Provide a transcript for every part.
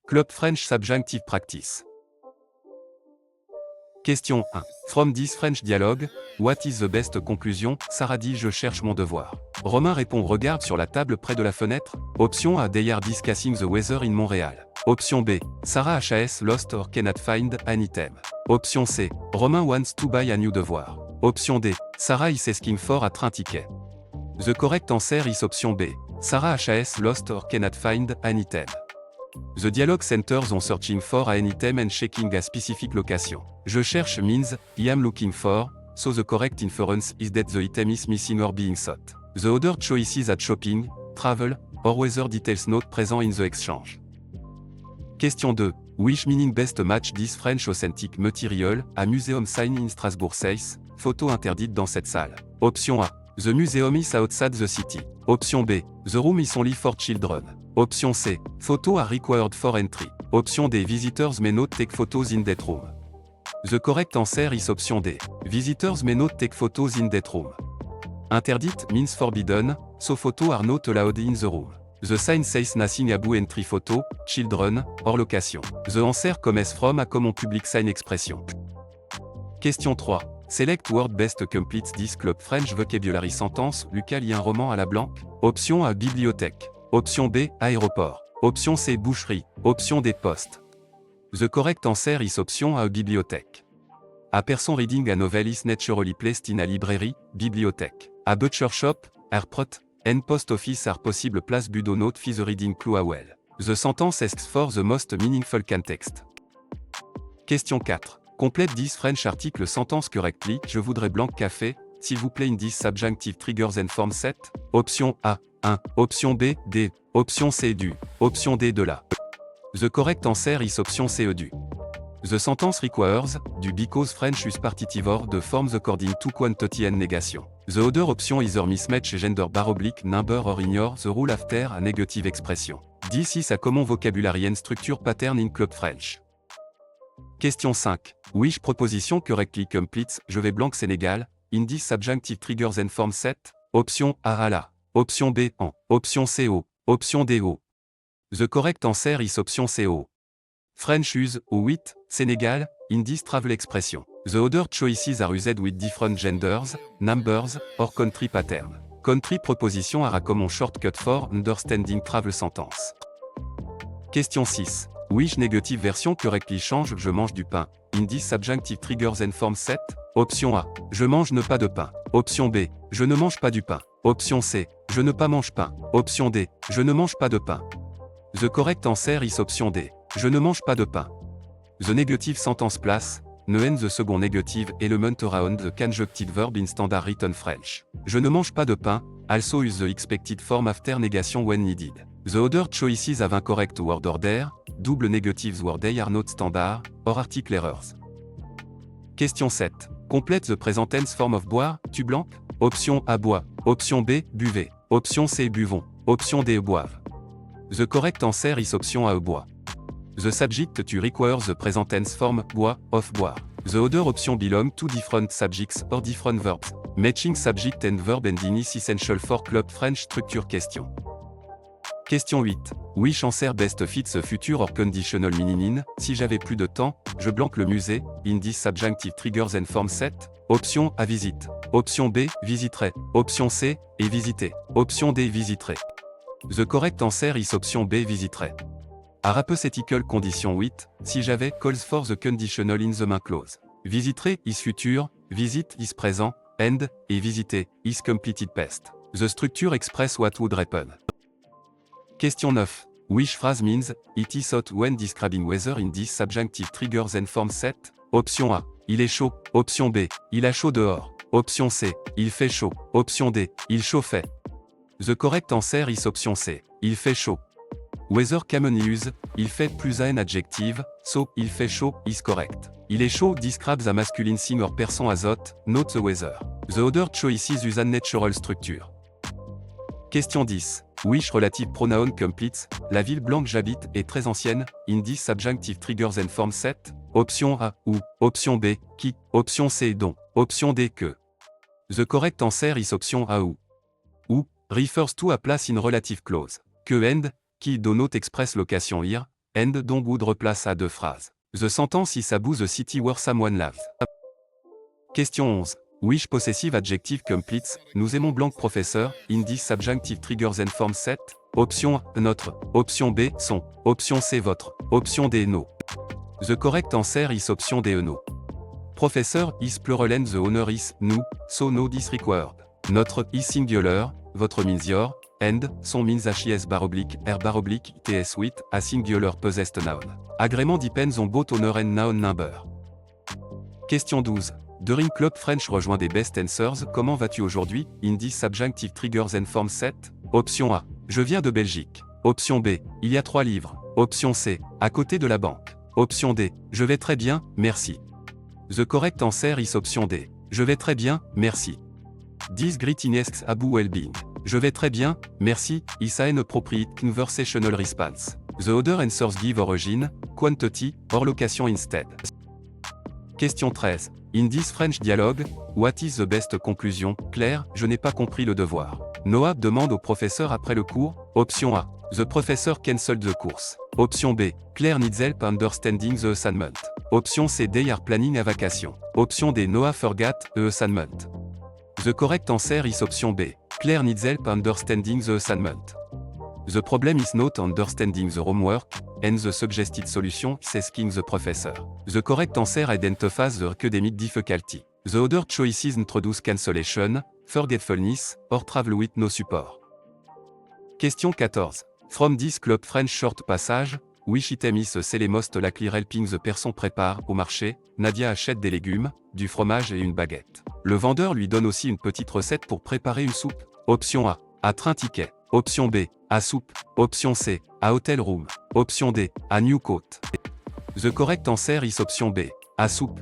Club French Subjunctive Practice. Question 1. From this French dialogue, what is the best conclusion? Sarah dit je cherche mon devoir. Romain répond regarde sur la table près de la fenêtre. Option A they are discussing the weather in Montréal. Option B. Sarah has lost or cannot find an item. Option C. Romain wants to buy a new devoir. Option D. Sarah is asking for a train ticket. The correct answer is option B. Sarah has lost or cannot find an item. The dialogue centers on searching for an item and checking a specific location. Je cherche means, I am looking for, so the correct inference is that the item is missing or being sought. The other choices are shopping, travel, or weather details not present in the exchange. Question 2. Which meaning best match this French authentic material, a museum sign in Strasbourg says, photo interdite dans cette salle. Option A. The museum is outside the city. Option B. The room is only for children. Option C. Photos are required for entry. Option D. Visitors may not take photos in that room. The correct answer is option D. Visitors may not take photos in that room. Interdite means forbidden, so photos are not allowed in the room. The sign says nothing about entry photo, children, or location. The answer comes from a common public sign expression. Question 3. Select word best completes this Club French vocabulary sentence. Lucas lit un roman à la Blanque. Option A. Bibliothèque. Option B. Aéroport. Option C. Boucherie. Option D. Poste. The correct answer is option A. Bibliothèque. A person reading a novel is naturally placed in a library, bibliothèque. A butcher shop, airport, and post office are possible place but do not fit the reading clue well. The sentence asks for the most meaningful context. Question 4. Complete this French article sentence correctly. Je voudrais blanc café, s'il vous plaît in this subjunctive triggers and form set. Option A, 1. Option B, D. Option C, du. Option D, de la. The correct answer is option C, du. The sentence requires, du because French is partitive de forms according to quantity and negation. The other option either mismatch gender bar oblique number or ignore the rule after a negative expression. This is a common vocabulary and structure pattern in Club French. Question 5. Which proposition correctly completes je vais blanc Sénégal, in this subjunctive triggers and form set? Option A, à la. Option B, en. Option C, au. Option D, au. The correct answer is option C, au. French use, au with, Sénégal, in this travel expression. The other choices are used with different genders, numbers, or country pattern. Country proposition are a common shortcut for understanding travel sentence. Question 6. Which negative version correctly change je mange du pain, in this subjunctive triggers and form set? Option A. Je mange ne pas de pain. Option B. Je ne mange pas du pain. Option C. Je ne pas mange pain. Option D. Je ne mange pas de pain. The correct answer is option D. Je ne mange pas de pain. The negative sentence place, ne and the second negative element around the conjunctive verb in standard written French. Je ne mange pas de pain, also use the expected form after negation when needed. The other choices have incorrect word order, double negatives word they are not standard, or article errors. Question 7. Complete the present tense form of boire, tu blanc? Option A, bois. Option B, buvez. Option C, buvons. Option D, boivent. The correct answer is option A, bois. The subject to requires the present tense form, bois, of boire. The other option belong to different subjects or different verbs. Matching subject and verb ending is essential for Club French structure question. Question 8. Which answer best fits the future or conditional meaning in, si j'avais plus de temps, je blanque le musée, in this subjunctive triggers and form set? Option A, visite. Option B, visiterai. Option C, et visiter. Option D, visiterai. The correct answer is option B, visiterai. A hypothetical condition 8, si j'avais, calls for the conditional in the main clause. Visiterai is future, visit is présent, and, et visiter, is completed past. The structure express what would happen. Question 9. Which phrase means, it is hot when describing weather in this subjunctive triggers and form set? Option A. Il est chaud. Option B. Il a chaud dehors. Option C. Il fait chaud. Option D. Il chauffait. The correct answer is option C. Il fait chaud. Weather common use, il fait plus un adjective, so, il fait chaud, is correct. Il est chaud describes a masculine thing or person as hot, not the weather. The other choices use a natural structure. Question 10. Which relative pronoun completes, la ville blanque j'habite est très ancienne, in this subjunctive triggers and form set? Option A, ou. Option B, qui. Option C, dont. Option D, que. The correct answer is option A, ou. Ou, refers to a place in relative clause. Que and, qui do not express location here, end dont good replace à 2 phrases. The sentence is about the city where someone lives. Question 11. Which possessive adjective completes nous aimons blanc professeur, in this subjunctive triggers and forms set? Option A, notre. Option B, son. Option C, votre. Option D, no. The correct answer is option D, no. Professeur is plural and the owner is nous, so no this required. Notre is singular, votre means your, and son means his r ts with a singular possessed noun. Agrément depends on both owner and noun number. Question 12. During Club French rejoint des best answers. Comment vas-tu aujourd'hui? In this subjunctive triggers and forms set. Option A. Je viens de Belgique. Option B. Il y a 3 livres. Option C. À côté de la banque. Option D. Je vais très bien, merci. The correct answer is option D. Je vais très bien, merci. This greetings about well-being. Je vais très bien, merci, is an appropriate conversational response. The other answers give origin, quantity, or location instead. Question 13. In this French dialogue, what is the best conclusion? Claire, je n'ai pas compris le devoir. Noah demande au professeur après le cours. Option A. The professor cancelled the course. Option B. Claire needs help understanding the assignment. Option C. They are planning a vacation. Option D. Noah forgot the assignment. The correct answer is option B. Claire needs help understanding the assignment. The problem is not understanding the homework, and the suggested solution is asking the professor. The correct answer identifies the academic difficulty. The other choices introduce cancellation, forgetfulness, or travel with no support. Question 14. From this Club French short passage, which item is the most likely helping the person prépare au marché? Nadia achète des légumes, du fromage et une baguette. Le vendeur lui donne aussi une petite recette pour préparer une soupe. Option A. À train ticket. Option B. À soupe. Option C. À hotel room. Option D. À new coat. The correct answer is option B. À soupe.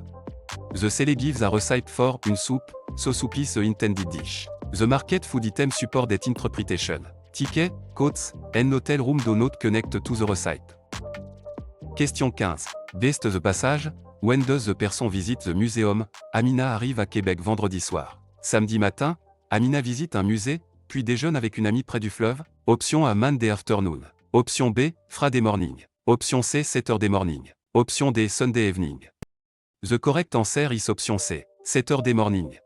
The seller gives a recipe for une soupe, so soup is the intended dish. The market food item support that interpretation. Ticket, coats, and hotel room do not connect to the recipe. Question 15. Best the passage. When does the person visit the museum? Amina arrive à Québec vendredi soir. Samedi matin, Amina visite un musée, puis déjeune avec une amie près du fleuve. Option A. Monday afternoon. Option B. Friday morning. Option C. Saturday morning. Option D. Sunday evening. The correct answer is option C. Saturday morning.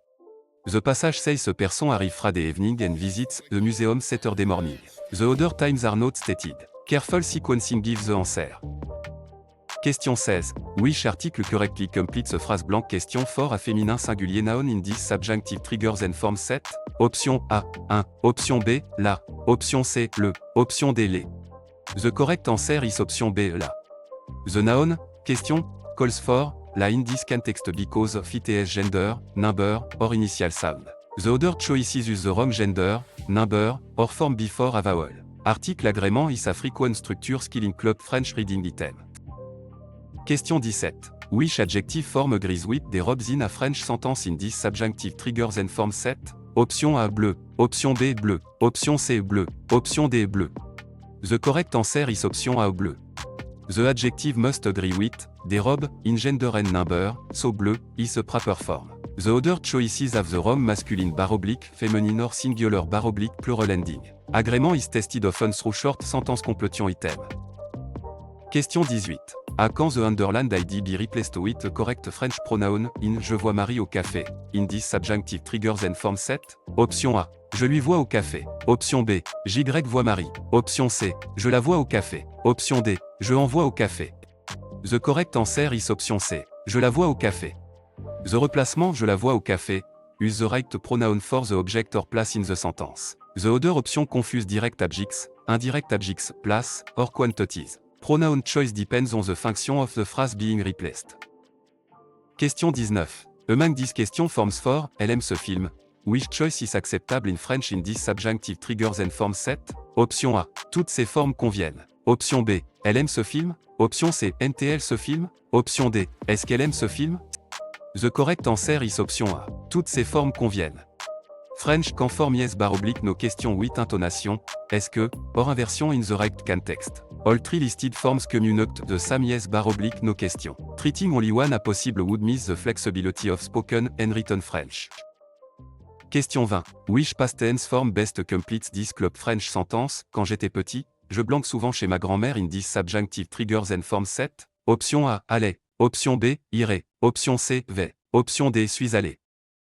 The passage says a person arrive Friday evening and visits the museum Saturday morning. The other times are not stated. Careful sequencing gives the answer. Question 16. Which article correctly completes a phrase blank? Question for a féminin singulier noun in this subjunctive triggers and forms set. Option A. 1. Option B. La. Option C. Le. Option D. Les. The correct answer is option B. La. The noun, question, calls for, la in this context because of its gender, number, or initial sound. The other choices use the wrong gender, number, or form before a vowel. Article agrément is a frequent structure skill in Club French reading item. Question 17. Which adjective form agrees with des robes in a French sentence in this subjunctive triggers and forms set? Option A. Bleu. Option B. Bleu. Option C. Bleu. Option D. Bleu. The correct answer is option A. Bleu. The adjective must agree with des robes in gender and number, so bleu is a proper form. The other choices have the wrong masculine feminine or singular plural ending. Agrément is tested often through short sentence completion item. Question 18. À quand the underlined id be replaced with a correct French pronoun in je vois Marie au café? In this subjunctive triggers and forms set. Option A. Je lui vois au café. Option B. J'y vois Marie. Option C. Je la vois au café. Option D. Je envoie au café. The correct answer is option C. Je la vois au café. The replacement je la vois au café use the right pronoun for the object or place in the sentence. The other option confuse direct objects, indirect objects, place, or quantities. Pronoun choice depends on the function of the phrase being replaced. Question 19. Among these question forms for, elle aime ce film. Which choice is acceptable in French in this subjunctive triggers and forms set? Option A. Toutes ces formes conviennent. Option B. Elle aime ce film. Option C. Aime-t-elle ce film? Option D. Est-ce qu'elle aime ce film? The correct answer is option A. Toutes ces formes conviennent. French can form yes no question with intonation, est-ce que, or inversion in the right context. All three listed forms communicate the same yes no question. Treating only one a possible would miss the flexibility of spoken and written French. Question 20. Which past tense form best completes this Club French sentence? Quand j'étais petit, je blanque souvent chez ma grand-mère in this subjunctive triggers and form set. Option A, allais. Option B, irai. Option C, vais. Option D, suis allé.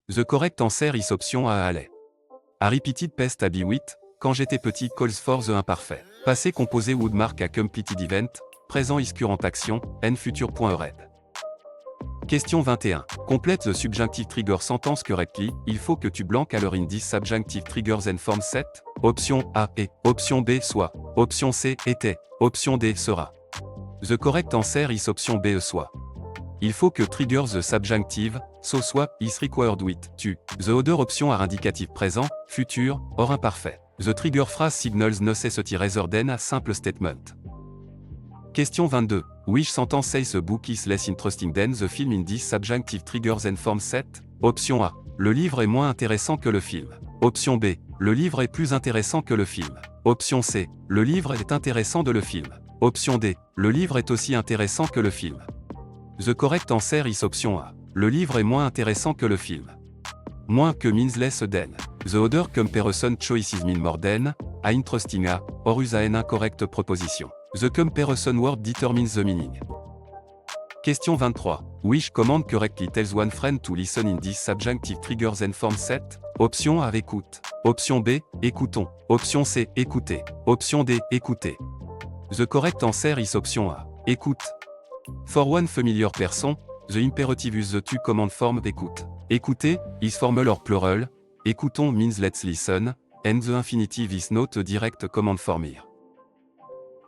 The correct answer is option A, allais. A repeated past a be with, quand j'étais petit calls for the imparfait. Passé composé would mark a completed event, présent is current action, and future.red. Question 21. Complète the subjunctive trigger sentence correctly, il faut que tu blanques alors in this subjunctive triggers and form set. Option A, est. Option B, soit. Option C, était. Option D, sera. The correct answer is option B, soit. Il faut que trigger the subjunctive, so soit, is required with, tu. The other option are indicatif présent, futur, or imparfait. The trigger phrase signals necessity rather than a simple statement. Question 22. Which sentence says the book is less interesting than the film in this subjunctive triggers and form set? Option A. Le livre est moins intéressant que le film. Option B. Le livre est plus intéressant que le film. Option C. Le livre est intéressant de le film. Option D. Le livre est aussi intéressant que le film. The correct answer is option A. Le livre est moins intéressant que le film. Moins que means less than. The other comparison choices mean more than, a interesting a, or use an incorrect proposition. The comparison word determines the meaning. Question 23. Which command correctly tells one friend to listen in this subjunctive triggers and form set? Option A, écoute. Option B, écoutons. Option C, écoutez. Option D, écoutez. The correct answer is option A, écoute. For one familiar person, the imperative is the two command form écoute. Écoutez is formal or plural. Écoutons means let's listen, and the infinitive is not a direct command form here.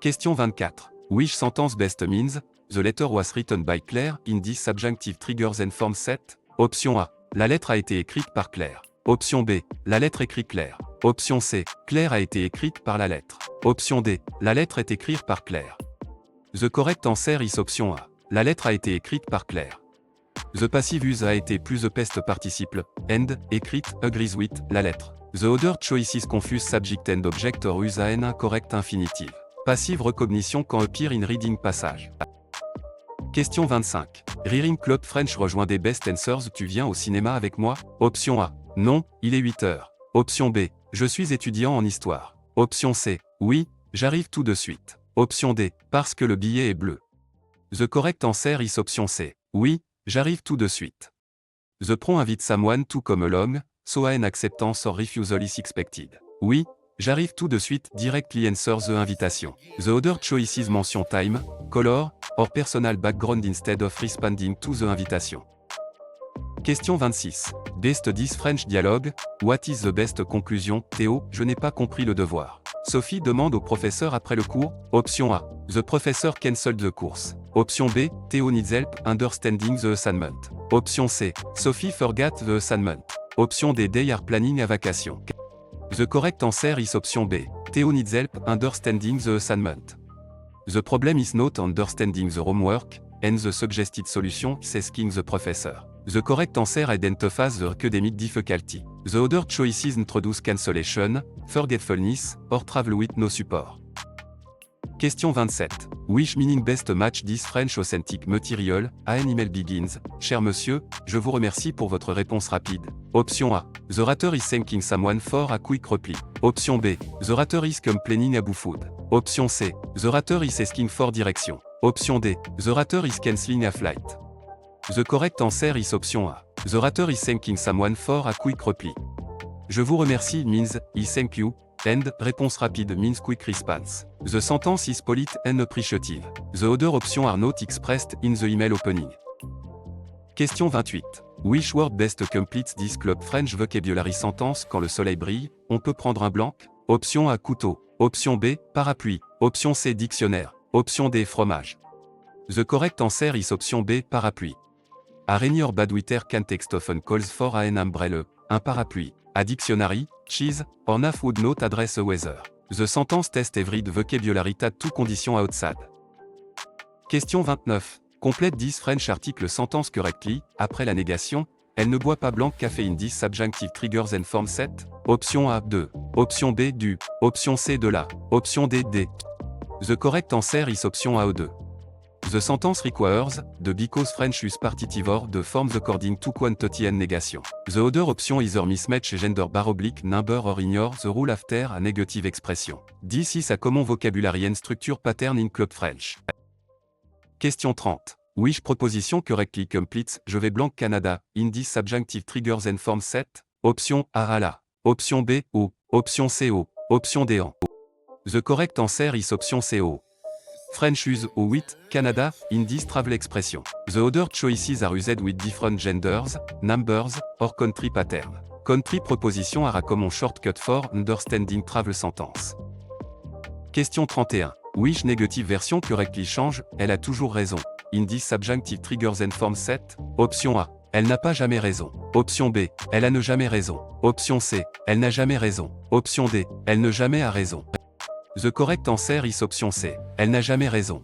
Question 24. Which sentence best means, the letter was written by Claire in this subjunctive triggers and form set? Option A. La lettre a été écrite par Claire. Option B. La lettre écrit Claire. Option C. Claire a été écrite par la lettre. Option D. La lettre est écrite par Claire. The correct answer is option A. La lettre a été écrite par Claire. The passive use a été plus the past participle, and, écrite, agrees with, la lettre. The other choices confuse subject and object or use an incorrect infinitive. Passive recognition quand appear in reading passage. Question 25. Reading Club French rejoint des best answers. Tu viens au cinéma avec moi? Option A. Non, il est 8 heures. Option B. Je suis étudiant en histoire. Option C. Oui, j'arrive tout de suite. Option D. Parce que le billet est bleu. The correct answer is option C. Oui, j'arrive tout de suite. The prom invite someone to come along, so an acceptance or refusal is expected. Oui, j'arrive tout de suite. Directly answer the invitation. The other choices mention time, color, or personal background instead of responding to the invitation. Question 26. Best this French dialogue. What is the best conclusion? Théo, je n'ai pas compris le devoir. Sophie demande au professeur après le cours. Option A. The professor cancelled the course. Option B. Théo needs help understanding the assignment. Option C. Sophie forgot the assignment. Option D. They are planning a vacation. The correct answer is option B. Théo needs help understanding the assignment. The problem is not understanding the homework, and the suggested solution is asking the professor. The correct answer identifies the academic difficulty. The other choices introduce cancellation, forgetfulness, or travel with no support. Question 27. Which meaning best match this French authentic material? An email begins. Cher monsieur, je vous remercie pour votre réponse rapide. Option A. The writer is thanking someone for a quick reply. Option B. The writer is complaining about food. Option C. The writer is asking for direction. Option D. The writer is cancelling a flight. The correct answer is option A. The writer is thanking someone for a quick reply. Je vous remercie means, I thank you, and, réponse rapide means quick response. The sentence is polite and appreciative. The other options are not expressed in the email opening. Question 28. Which word best completes this Club French vocabulary sentence? Quand le soleil brille, on peut prendre un blanc? Option A, couteau. Option B, parapluie. Option C, dictionnaire. Option D, fromage. The correct answer is option B, parapluie. A rainy or bad weather can text often calls for an umbrella, un parapluie. A dictionary, cheese, or naf would not address a weather. The sentence test every vocabulary at two conditions outside. Question 29. Complète this French article sentence correctly. Après la négation, elle ne boit pas blanc café in this subjunctive triggers and form set. Option A, de. Option B, du. Option C, de la. Option D, des. The correct answer is option A, 2. The sentence requires, the because French use partitive or the forms according to quantity and negation. The other option either mismatch gender / number or ignore the rule after a negative expression. This is a common vocabulary and structure pattern in Club French. Question 30. Which proposition correctly completes Je vais blank Canada, in this subjunctive triggers and form set? Option A à la. Option B, O. Option C, O. Option D, en. The correct answer is option C, O. French use O with Canada in this travel expression. The other choices are used with different genders, numbers, or country pattern. Country proposition are a common shortcut for understanding travel sentence. Question 31. Which negative version correctly change Elle a toujours raison. In this subjunctive triggers and form set? Option A. Elle n'a pas jamais raison. Option B. Elle a ne jamais raison. Option C. Elle n'a jamais raison. Option D. Elle ne jamais a raison. The correct answer is option C. Elle n'a jamais raison.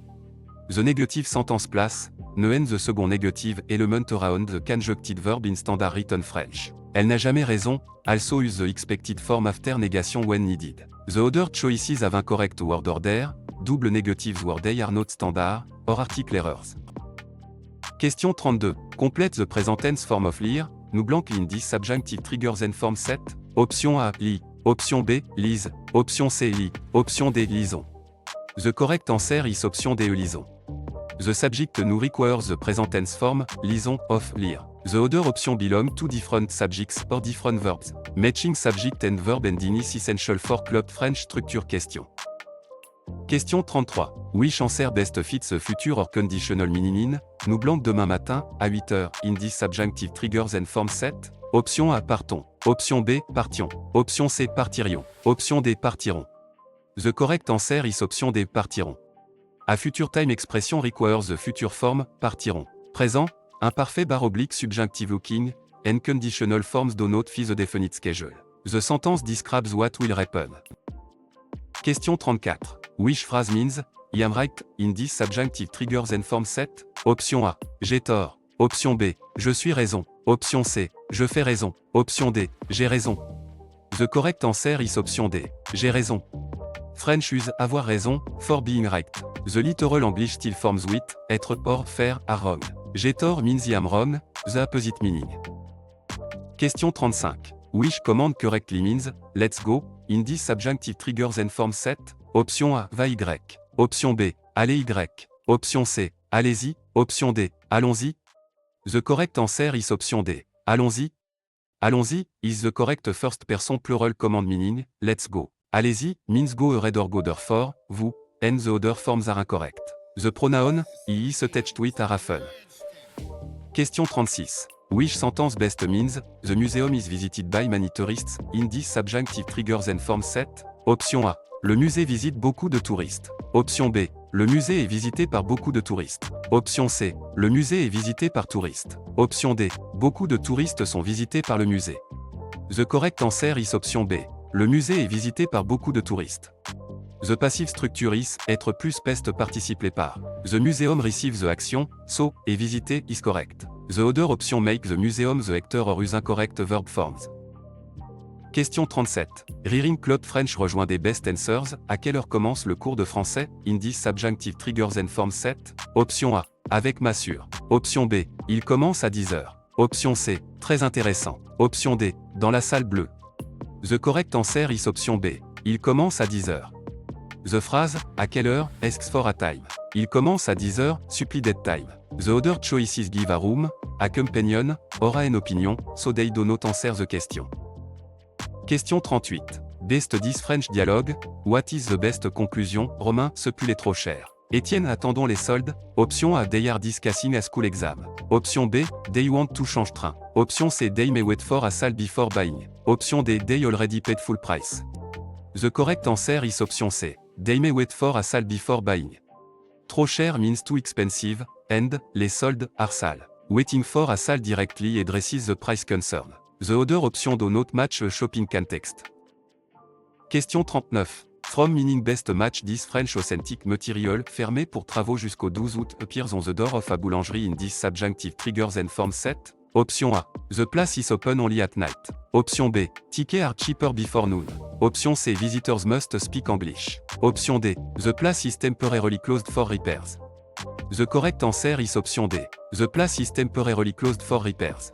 The negative sentence place, ne and the second negative element around the conjuncted verb in standard written French. Elle n'a jamais raison, also use the expected form after negation when needed. The other choices have incorrect word order, double negatives word they are not standard, or article errors. Question 32. Complete the present tense form of lire, nous blank in this subjunctive triggers and form set? Option A, lit. Option B, lise. Option C, lit. Option D, lisons. The correct answer is option D, lisons. The subject now requires the present tense form, lisons, of lire. The other option belong to different subjects or different verbs. Matching subject and verb ending is essential for Club French structure question. Question 33. Which answer best fits the future or conditional meaning in? Nous blank demain matin, à 8h, in this subjunctive triggers and form set? Option A, partons. Option B, partions. Option C, partirions. Option D, partirons. The correct answer is option D, partirons. A future time expression requires the future form, partirons. Présent, imparfait / subjunctive looking, and conditional forms do not fit the definite schedule. The sentence describes what will happen. Question 34. Which phrase means, I am right, in this subjunctive triggers and form set? Option A, j'ai tort. Option B, je suis raison. Option C, je fais raison. Option D, j'ai raison. The correct answer is option D, j'ai raison. French use avoir raison, for being right. The literal English still forms with, être or faire are wrong. J'ai tort means I am wrong, the opposite meaning. Question 35. Which command correctly means, let's go, in this subjunctive triggers and form set? Option A, va Y. Option B, allez Y. Option C, allez-y. Option D, allons-y. The correct answer is option D, allons-y. Allons-y is the correct first person plural command meaning, let's go. Allez-y means go ahead or go therefore, vous, and the other forms are incorrect. The pronoun, he is attached to it are often. Question 36. Which sentence best means, the museum is visited by many tourists, in this subjunctive triggers and form set? Option A. Le musée visite beaucoup de touristes. Option B. Le musée est visité par beaucoup de touristes. Option C. Le musée est visité par touristes. Option D. Beaucoup de touristes sont visités par le musée. The correct answer is option B. Le musée est visité par beaucoup de touristes. The passive structure is, être plus pest participlé par. The museum receives the action, so, est visité is correct. The other option make the museum the actor or use incorrect verb forms. Question 37. Reading Club French rejoint des best answers. À quelle heure commence le cours de français? In this subjunctive triggers and form set? Option A. Avec Massure. Option B. Il commence à 10h. Option C. Très intéressant. Option D. Dans la salle bleue. The correct answer is option B. Il commence à 10h. The phrase, à quelle heure, asks for a time. Il commence à 10h, supplie that time. The other choices give a room, a companion, or an opinion, so they do not answer the question. Question 38. Best 10 French dialogue, what is the best conclusion? Romain, ce pull est trop cher. Étienne, attendons les soldes. Option A, they are discussing a school exam. Option B, they want to change train. Option C, they may wait for a sale before buying. Option D, they already paid full price. The correct answer is option C. They may wait for a sale before buying. Trop cher means too expensive, and, les soldes, are sale. Waiting for a sale directly addresses the price concern. The other option do not match a shopping context. Question 39. From meaning best match this French authentic material, fermé pour travaux jusqu'au 12 août, appears on the door of a boulangerie in this subjunctive triggers and form set? Option A. The place is open only at night. Option B. Tickets are cheaper before noon. Option C. Visitors must speak English. Option D. The place is temporarily closed for repairs. The correct answer is option D. The place is temporarily closed for repairs.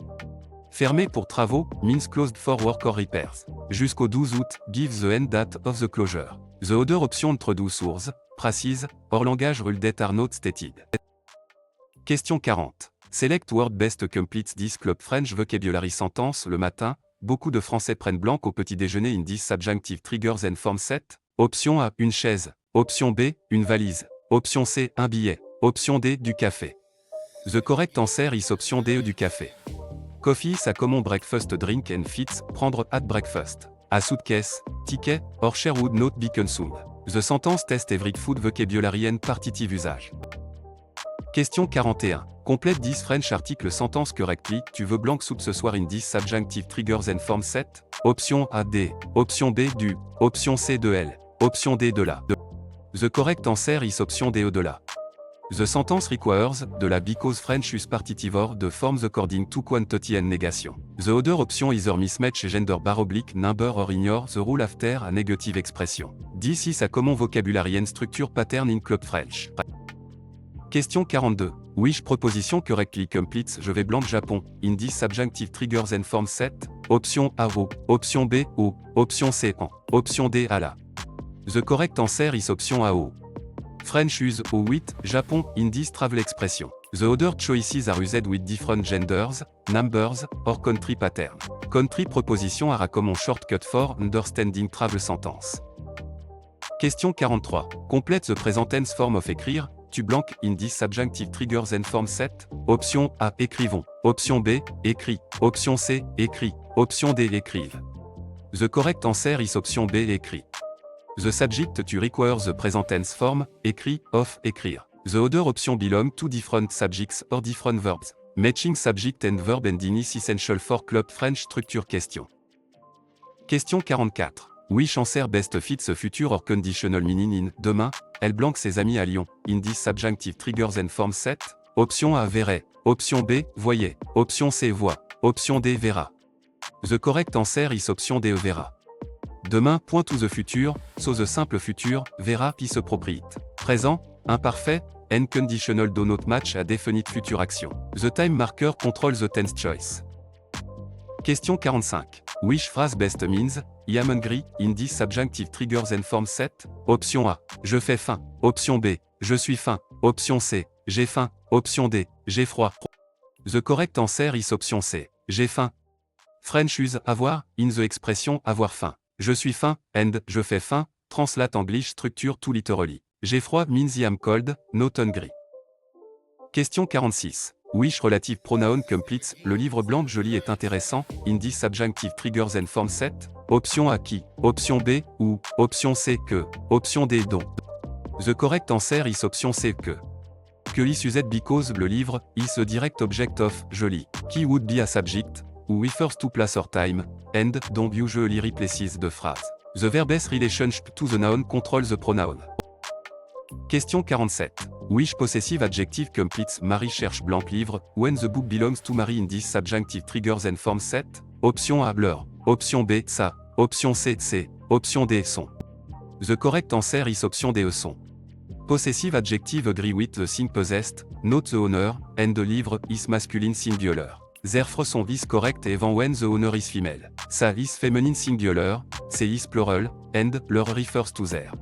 Fermé pour travaux, means closed for work or repairs. Jusqu'au 12 août, give the end date of the closure. The other option introduce source, précise, or langage rule that are not stated. Question 40. Select word best completes this club French vocabulary sentence. Le matin, beaucoup de Français prennent blanc au petit déjeuner in this subjunctive triggers and form set. Option A, une chaise. Option B, une valise. Option C, un billet. Option D, du café. The correct answer is option D, du café. Coffee is a common breakfast drink and fits, prendre at breakfast. A suitcase, ticket, or share would not be consumed. The sentence test every food vocabulary and partitive usage. Question 41. Complète 10 French article sentence correctly. Tu veux blanc soupe ce soir in 10 subjunctive triggers and form set. Option A, D. Option B, du. Option C, de L. Option D, de la. The correct answer is option D, de la. The sentence requires, de la because French use partitive or the forms according to quantity and negation. The other option either mismatch gender bar oblique number or ignore the rule after a negative expression. This is a common vocabulary and structure pattern in club French. Question 42. Which proposition correctly completes je vais blanc Japon, in this subjunctive triggers and form set. Option A, au. Option B, au. Option C, en. Option D, à la. The correct answer is option A, au. French use au 8, Japon, in this travel expression. The other choices are used with different genders, numbers, or country pattern. Country proposition are a common shortcut for understanding travel sentence. Question 43. Complete the present tense form of écrire, tu blanc, in this subjunctive triggers and form set. Option A, écrivons. Option B, écrit. Option C, écrit. Option D, écrive. The correct answer is option B, écrit. The subject to require the present tense form, écrit, of, écrire. The other option belong to different subjects or different verbs. Matching subject and verb ending is essential for club French structure question. Question 44. Which answer best fits a future or conditional meaning in demain, elle blanc ses amis à Lyon, in this subjunctive triggers and form set. Option A, verrait. Option B, voyait. Option C, voit. Option D, verra. The correct answer is option D, verra. Demain, point to the future, so the simple future, verra puis se propriété. Présent, imparfait, and conditional do not match a definite future action. The time marker controls the tense choice. Question 45. Which phrase best means, I am hungry, in this subjunctive triggers and form set. Option A, je fais faim. Option B, je suis faim. Option C, j'ai faim. Option D, j'ai froid. The correct answer is option C, j'ai faim. French use avoir, in the expression avoir faim. Je suis faim, and je fais faim, translate English structure to literally. J'ai froid means I am cold, not hungry. Question 46. Which relative pronoun completes le livre blanc joli est intéressant, in this subjunctive triggers and form set. Option A qui, option B, ou, option C que, option D dont. The correct answer is option C que. Que is used because le livre is a direct object of joli, qui would be a subject, who refers to place or time, and don't usually replaces the phrase. The verb's relationship to the noun controls the pronoun. Question 47. Which possessive adjective completes Marie cherche blanc livre, when the book belongs to Marie in this subjunctive triggers and form set. Option A, leur. Option B, ça. Option C, c'est. Option D, son. The correct answer is option D, son. Possessive adjective agree with the thing possessed, not the owner, and the livre is masculine singular. Therefore son is correct even when the owner is female. Ça is feminine singular, c'est is plural, and leur refers to their.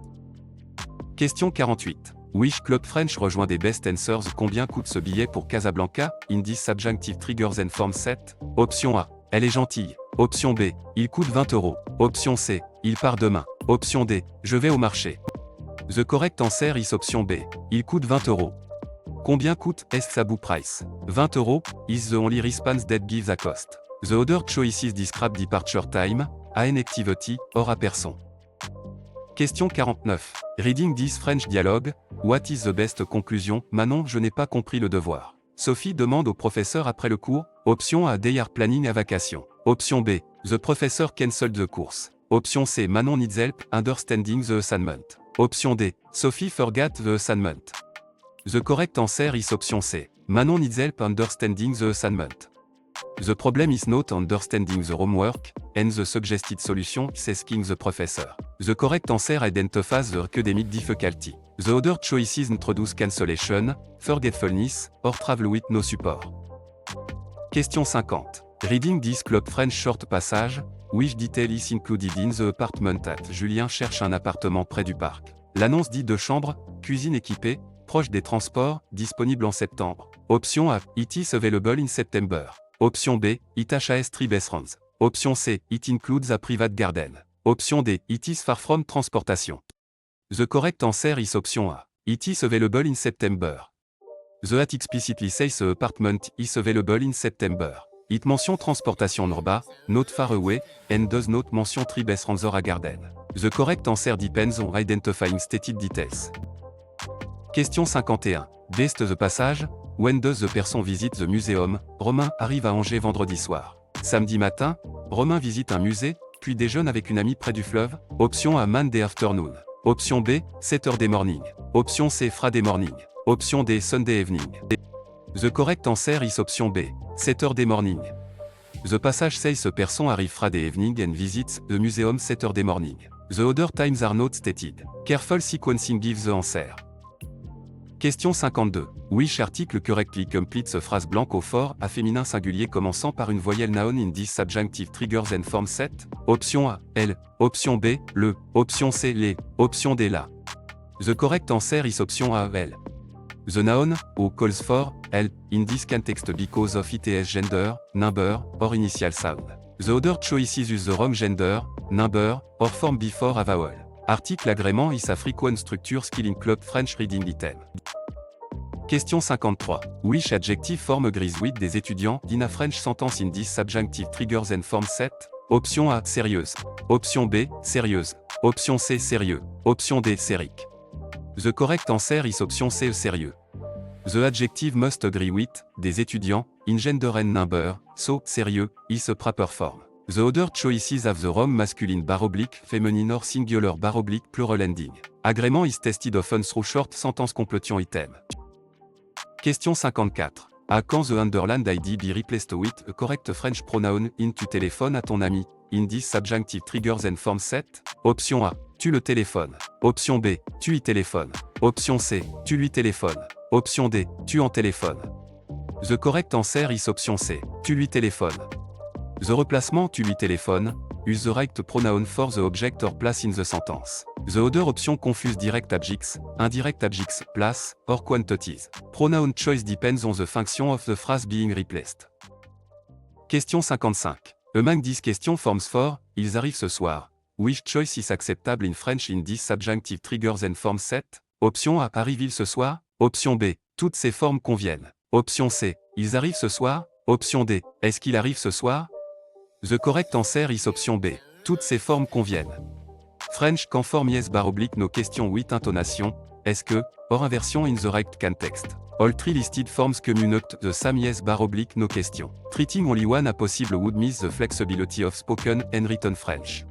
Question 48. Which club French rejoint des best answers. Combien coûte ce billet pour Casablanca, in this subjunctive triggers and form set. Option A, elle est gentille. Option B, il coûte 20 €. Option C, il part demain. Option D, je vais au marché. The correct answer is option B, il coûte 20 €. Combien coûte est sa book price? 20 € is the only response that gives a cost. The other choices describe departure time, an activity, or a person. Question 49. Reading this French dialogue, what is the best conclusion? Manon, je n'ai pas compris le devoir. Sophie demande au professeur après le cours. Option A, they are planning a vacation. Option B, the professor cancelled the course. Option C, Manon needs help understanding the assignment. Option D, Sophie forgot the assignment. The correct answer is option C. Manon needs help understanding the assignment. The problem is not understanding the homework, and the suggested solution is asking the professor. The correct answer identifies the academic difficulty. The other choices introduce cancellation, forgetfulness, or travel with no support. Question 50. Reading this club French short passage, which detail is included in the apartment at Julien cherche un appartement près du parc. L'annonce dit 2 chambres, cuisine équipée, proche des transports, disponible en septembre. Option A. It is available in September. Option B. It has 3 bedrooms. Option C. It includes a private garden. Option D. It is far from transportation. The correct answer is option A. It is available in September. The at explicitly says the apartment is available in September. It mention transportation urba, not far away, and does not mention 3 bedrooms or a garden. The correct answer depends on identifying stated details. Question 51. Based the passage, when does the person visit the museum? Romain arrive à Angers vendredi soir. Samedi matin, Romain visite un musée, puis déjeune avec une amie près du fleuve. Option A. Monday afternoon. Option B. Saturday morning. Option C. Friday morning. Option D. Sunday evening. The correct answer is option B. Saturday morning. The passage says the person arrive Friday evening and visits the museum Saturday morning. The other times are not stated. Careful sequencing gives the answer. Question 52. Which article correctly completes a phrase blanc au fort à féminin singulier commençant par une voyelle noun in this subjunctive triggers and form set? Option A. Elle. Option B. Le. Option C. Les. Option D. La. The correct answer is option A. Elle. The noun, who calls for, elle, in this context because of its gender, number, or initial sound. The other choices use the wrong gender, number, or form before a vowel. Article agrément is a frequent structure skill in club French reading item. Question 53. Which adjective form agrees with des étudiants in a French sentence in this subjunctive triggers and form set? Option A. Sérieuse. Option B. Sérieuse. Option C. Sérieux. Option D. Sérique. The correct answer is option C. Sérieux. The adjective must agree with, des étudiants, in gender and number, so, sérieux, is a proper form. The other choices have the wrong masculine / feminine or singular / plural ending. Agrément is tested often through short sentence completion item. Question 54. À quand the underlined ID be replaced with a correct French pronoun in tu téléphones à ton ami, in this subjunctive triggers and form set? Option A. Tu le téléphones. Option B. Tu y téléphones. Option C. Tu lui téléphones. Option D. Tu en téléphones. The correct answer is option C. Tu lui téléphones. The replacement tu lui téléphones, use the right pronoun for the object or place in the sentence. The other option confuse direct objects, indirect objects, place, or quantities. Pronoun choice depends on the function of the phrase being replaced. Question 55. Among these question forms for, ils arrivent ce soir. Which choice is acceptable in French in this subjunctive triggers and form set? Option A. Arrivent-ils ce soir? Option B. Toutes ces formes conviennent. Option C. Ils arrivent ce soir? Option D. Est-ce qu'il arrive ce soir? The correct answer is option B. Toutes ces formes conviennent. French can form yes / no question with intonation, est-ce que, or inversion in the right context. All three listed forms communicate the same yes / no question. Treating only one a possible would miss the flexibility of spoken and written French.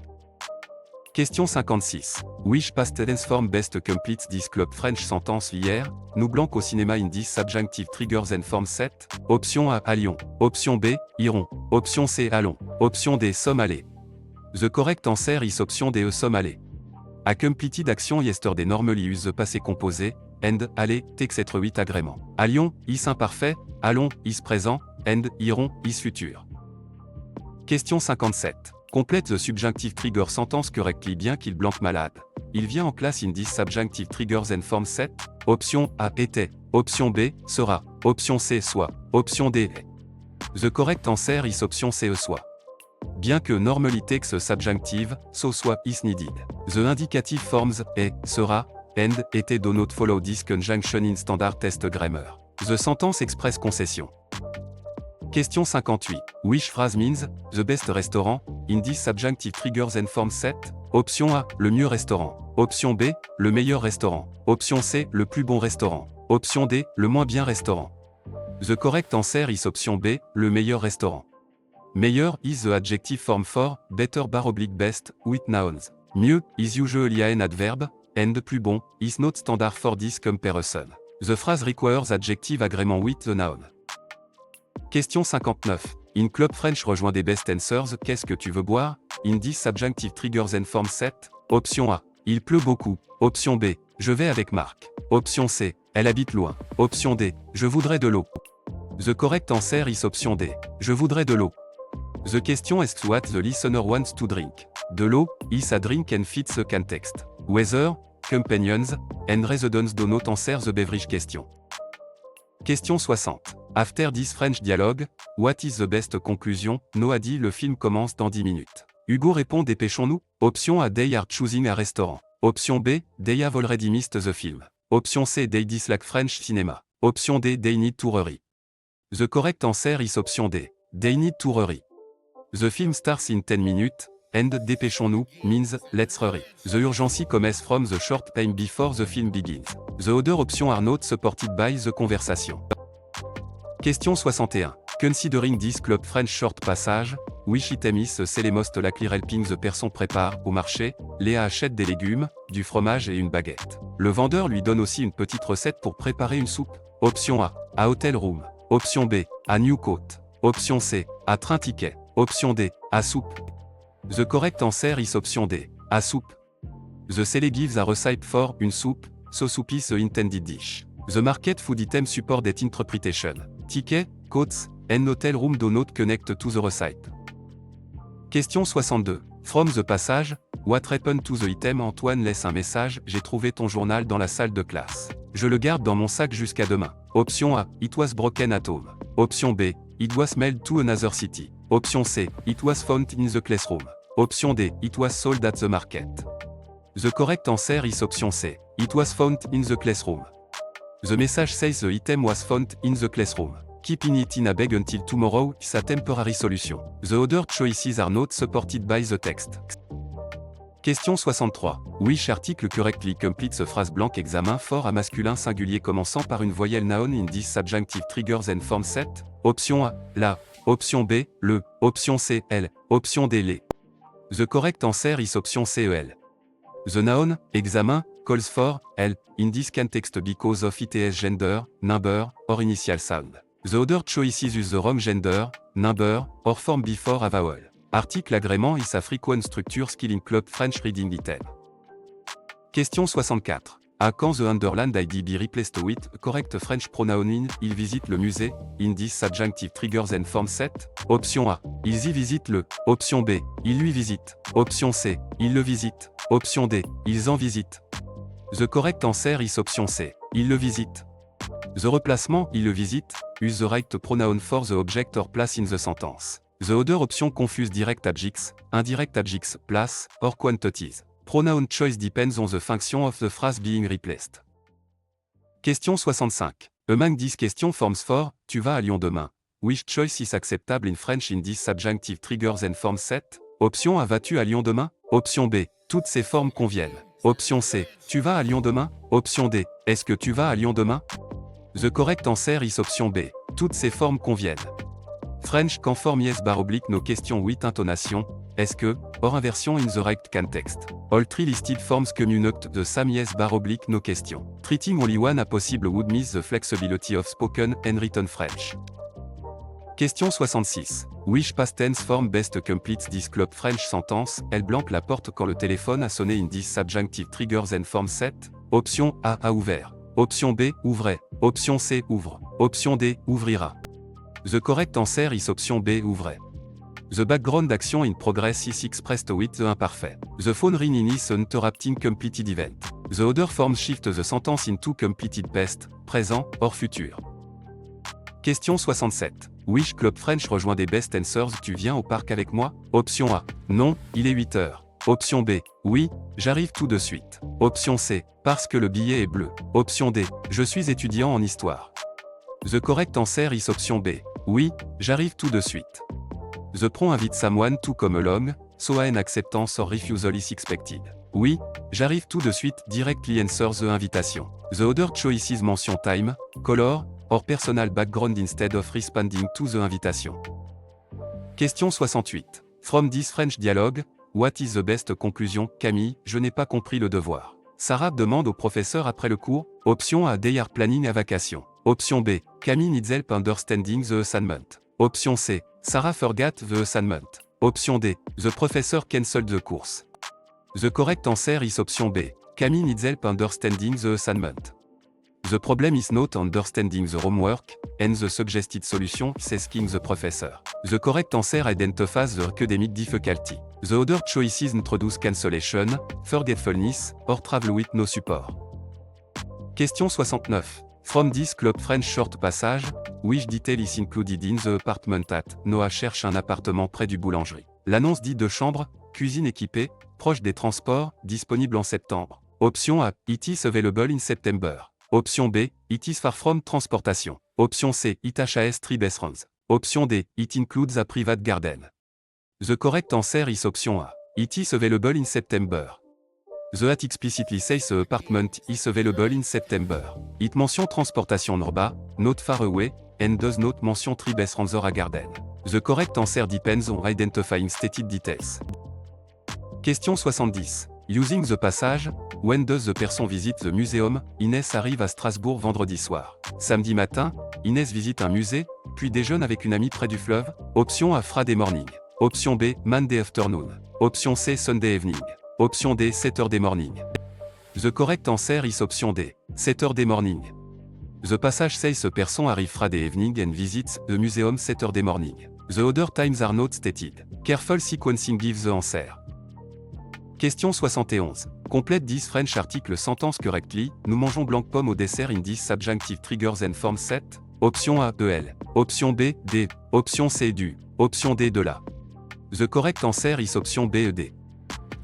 Question 56. Which past tense form best completes this club French sentence hier, nous blanc au cinéma in this subjunctive triggers and form set? Option A. À Lyon. Option B. Irons. Option C. Allons. Option D. Sommes allés. The correct answer is option D. Sommes allés. A completed action yesterday normally use the passé composé, and, aller, takes être 8 agrément. À Lyon, is imparfait, allons, is présent, and, irons, is futur. Question 57. Complète the subjunctive trigger sentence correctly bien qu'il blanc malade. Il vient en classe in this subjunctive triggers and form set? Option A. Était. Option B. Sera. Option C. Soit. Option D. Est. The correct answer is option C. Soit. Bien que normally takes subjunctive, so soit is needed. The indicative forms est, sera, and, était do not follow this conjunction in standard test grammar. The sentence express concession. Question 58. Which phrase means, the best restaurant, in this subjunctive triggers and form set? Option A, le mieux restaurant. Option B, le meilleur restaurant. Option C, le plus bon restaurant. Option D, le moins bien restaurant. The correct answer is option B, le meilleur restaurant. Meilleur is the adjective form for, better / best, with nouns. Mieux is usually an adverb, and plus bon is not standard for this comparison. The phrase requires adjective agrément with the noun. Question 59. In Club French rejoint des best answers, qu'est-ce que tu veux boire? In this subjunctive triggers and form set? Option A. Il pleut beaucoup. Option B. Je vais avec Marc. Option C. Elle habite loin. Option D. Je voudrais de l'eau. The correct answer is option D. Je voudrais de l'eau. The question asks what the listener wants to drink. De l'eau is a drink and fits the context. Weather, companions, and residents do not answer the beverage question. Question 60. After this French dialogue, what is the best conclusion? Noah dit le film commence dans 10 minutes. Hugo répond dépêchons-nous. Option A. They are choosing a restaurant. Option B. They have already missed the film. Option C. They dislike French cinema. Option D. They need to hurry. The correct answer is option D. They need to hurry. The film starts in 10 minutes, and dépêchons-nous means let's hurry. The urgency comes from the short time before the film begins. The other options are not supported by the conversation. Question 61. Considering this club French short passage, which item is the most likely helping the person prépare au marché? Léa achète des légumes, du fromage et une baguette. Le vendeur lui donne aussi une petite recette pour préparer une soupe. Option A. À hotel room. Option B. À New Coat. Option C. À train ticket. Option D. À soupe. The correct answer is option D. À soupe. The sale gives a recipe for une soupe, so soup is the intended dish. The market food item support that interpretation. Ticket, coats, and hotel room do not connect to the recipe. Question 62. From the passage, what happened to the item? Antoine laisse un message, j'ai trouvé ton journal dans la salle de classe. Je le garde dans mon sac jusqu'à demain. Option A. It was broken at home. Option B. It was mailed to another city. Option C. It was found in the classroom. Option D. It was sold at the market. The correct answer is option C. It was found in the classroom. The message says the item was found in the classroom. Keeping it in a bag until tomorrow is a temporary solution. The other choices are not supported by the text. Question 63. Which article correctly completes a phrase blank examen for a masculin singulier commençant par une voyelle noun in this subjunctive triggers and form set? Option A. La. Option B. Le. Option C. Elle. Option D. Les. The correct answer is option C. Elle. The noun, examen, calls for, elle, in this context because of its gender, number, or initial sound. The other choices use the wrong gender, number, or form before a vowel. Article agrément is a frequent structure skill in club French reading item. Question 64. À quand the underlined ID be replaced with correct French pronoun in, il visite le musée, in this subjunctive triggers and form set? Option A. Ils y visitent le. Option B. Il lui visite. Option C. Il le visite. Option D. Ils en visitent. The correct answer is option C. Il le visite. The replacement, il le visite, use the right pronoun for the object or place in the sentence. The other option confuse direct objects, indirect objects, place, or quantities. Pronoun choice depends on the function of the phrase being replaced. Question 65. Among these question forms for, tu vas à Lyon demain. Which choice is acceptable in French in this subjunctive triggers and form set? Option A. Vas-tu à Lyon demain? Option B. Toutes ces formes conviennent. Option C. Tu vas à Lyon demain? Option D. Est-ce que tu vas à Lyon demain? The correct answer is option B. Toutes ces formes conviennent. French can form yes bar oblique no question with intonation. Est-ce que, or inversion in the right context. All three listed forms communicate the same yes bar oblique no question. Treating only one a possible would miss the flexibility of spoken and written French. Question 66. Which past tense form best completes this club French sentence? Elle blanque la porte quand le téléphone a sonné in this subjunctive triggers and form set? Option A. A ouvert. Option B. Ouvrait. Option C. Ouvre. Option D. Ouvrira. The correct answer is option B. Ouvrait. The background action in progress is expressed with the imperfect. The phone ring is an interrupting completed event. The other forms shift the sentence into completed past, présent, or futur. Question 67. Which club French rejoint des best answers? Tu viens au parc avec moi? Option A. Non, il est 8 heures. Option B. Oui, j'arrive tout de suite. Option C. Parce que le billet est bleu. Option D. Je suis étudiant en histoire. The correct answer is option B. Oui, j'arrive tout de suite. The prom invite someone to come along, so an acceptance or refusal is expected. Oui, j'arrive tout de suite directly answer the invitation. The other choices mention time, color, or personal background instead of responding to the invitation. Question 68. From this French dialogue, what is the best conclusion? Camille, je n'ai pas compris le devoir. Sarah demande au professeur après le cours. Option A. They are planning a vacation. Option B. Camille needs help understanding the assignment. Option C. Sarah forgot the assignment. Option D. The professor cancelled the course. The correct answer is option B. Camille needs help understanding the assignment. The problem is not understanding the homework, and the suggested solution is asking the professor. The correct answer identifies the academic difficulty. The other choices introduce cancellation, forgetfulness, or travel with no support. Question 69. From this club French short passage, which detail is included in the apartment at Noah cherche un appartement près du boulangerie. L'annonce dit 2 chambres, cuisine équipée, proche des transports, disponible en septembre. Option A. It is available in September. Option B. It is far from transportation. Option C. It has 3 bedrooms. Option D. It includes a private garden. The correct answer is option A. It is available in September. The at explicitly says the apartment is available in September. It mention transportation norba, not far away, and does not mention 3 bedrooms or a garden. The correct answer depends on identifying stated details. Question 70. Using the passage, when does the person visit the museum? Inès arrive à Strasbourg vendredi soir. Samedi matin, Inès visite un musée, puis déjeune avec une amie près du fleuve. Option A. Friday morning. Option B. Monday afternoon. Option C. Sunday evening. Option D. Saturday morning. The correct answer is option D. Saturday morning. The passage says the person arrive Friday evening and visits the museum Saturday morning. The other times are not stated. Careful sequencing gives the answer. Question 71. Complète this French article sentence correctly. Nous mangeons blanc pomme au dessert in this subjunctive triggers and form set. Option A. EL. Option B. D. Option C. Du. Option D. De la. The correct answer is option B. ED.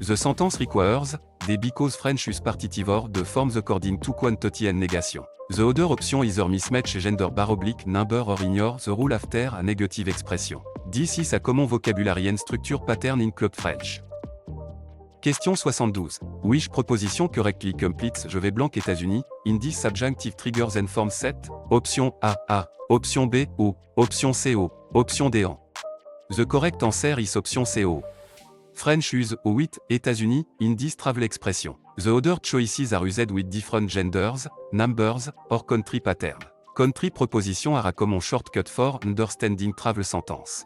The sentence requires the because French use partitive or the forms according to quantity and negation. The other option either mismatch gender bar oblique number or ignore the rule after a negative expression. This is a common vocabulary and structure pattern in Club French. Question 72. Which proposition correctly completes Je vais blanc États-Unis, in this subjunctive triggers and form set? Option A. Option B. O. Option C. O. Option D. En. The correct answer is option C. O. French use au 8 États-Unis, in this travel expression. The other choices are used with different genders, numbers, or country pattern. Country proposition are a common shortcut for understanding travel sentence.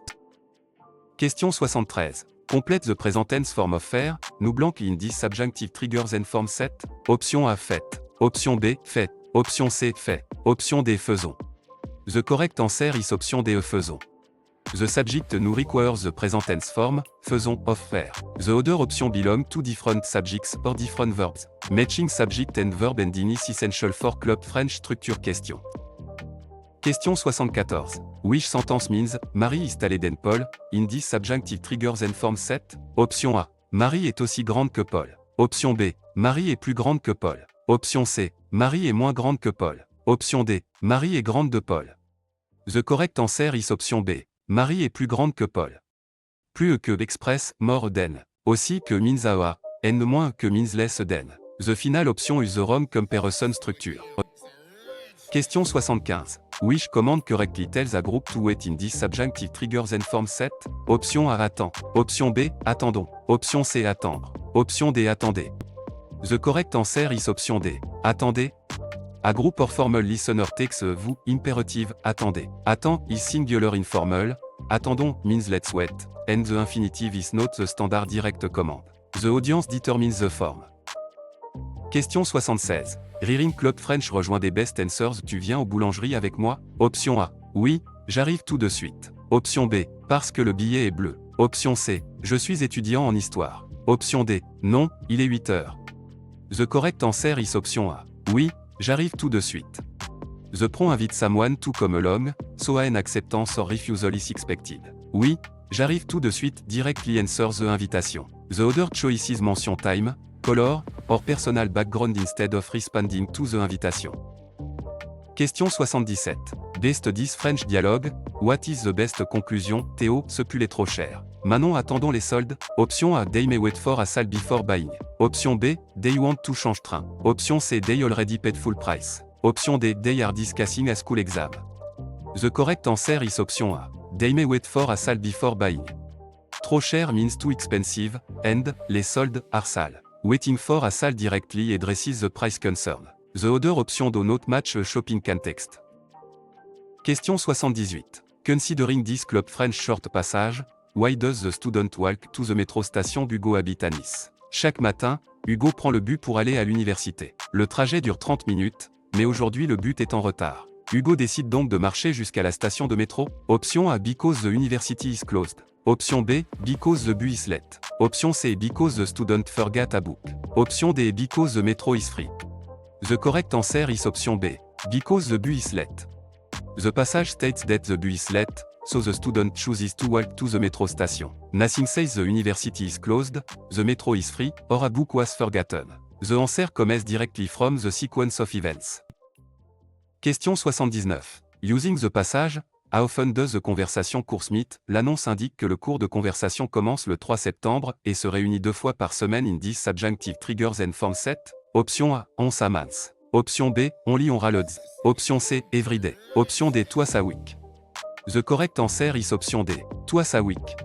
Question 73. Complete the present tense form of faire, nous blanc in this subjunctive triggers and form set. Option A. Fait. Option B. Fait. Option C. Fait. Option D. Faisons. The correct answer is option D. Faisons. The subject nous requires the present tense form, faisons, of faire. The other option belong to different subjects or different verbs. Matching subject and verb ending is essential for Club French structure question. Question 74. Which sentence means Marie is taller than Paul, in this subjunctive triggers and form set? Option A. Marie est aussi grande que Paul. Option B. Marie est plus grande que Paul. Option C. Marie est moins grande que Paul. Option D. Marie est grande de Paul. The correct answer is option B. Marie est plus grande que Paul. Plus que express, more than. Aussi que means a, and moins que means less than. The final option is the wrong comparison structure. Question 75. Which command correctly tells a group to wait in this subjunctive triggers and form set? Option A. Attends. Option B. Attendons. Option C. Attendre. Option D. Attendez. The correct answer is option D. Attendez. A group or formal listener takes a vous imperative, attendez. Attends is singular informal, attendons means let's wait, and the infinitive is not the standard direct command. The audience determines the form. Question 76. Reading Club French rejoint des best answers. Tu viens aux boulangeries avec moi? Option A. Oui, j'arrive tout de suite. Option B. Parce que le billet est bleu. Option C. Je suis étudiant en histoire. Option D. Non, il est 8 heures. The correct answer is option A. Oui, j'arrive tout de suite. The pron invite someone to come along, so an acceptance or refusal is expected. Oui, j'arrive tout de suite directly answer the invitation. The other choices mention time, color, or personal background instead of responding to the invitation. Question 77. Best this French dialogue, what is the best conclusion? Théo, ce pull est trop cher. Manon, attendons les soldes. Option A. They may wait for a sale before buying. Option B. They want to change train. Option C. They already paid full price. Option D. They are discussing a school exam. The correct answer is option A. They may wait for a sale before buying. Trop cher means too expensive, and les soldes are sale. Waiting for a sale directly addresses the price concern. The other option do not match a shopping context. Question 78. Considering this Club French short passage, why does the student walk to the metro station Hugo habite à Nice? Chaque matin, Hugo prend le bus pour aller à l'université. Le trajet dure 30 minutes, mais aujourd'hui le bus est en retard. Hugo décide donc de marcher jusqu'à la station de métro. Option A, because the university is closed. Option B, because the bus is late. Option C, because the student forgot a book. Option D, because the metro is free. The correct answer is option B, because the bus is late. The passage states that the bus is late, so the student chooses to walk to the metro station. Nothing says the university is closed, the metro is free, or a book was forgotten. The answer comes directly from the sequence of events. Question 79. Using the passage, how often does the conversation course meet? L'annonce indique que le cours de conversation commence le 3 septembre et se réunit 2 fois par semaine in this subjunctive triggers and form set. Option A, once a month. Option B, only on loads. Option C, every day. Option D, twice a week. The correct answer is option D, twice a week.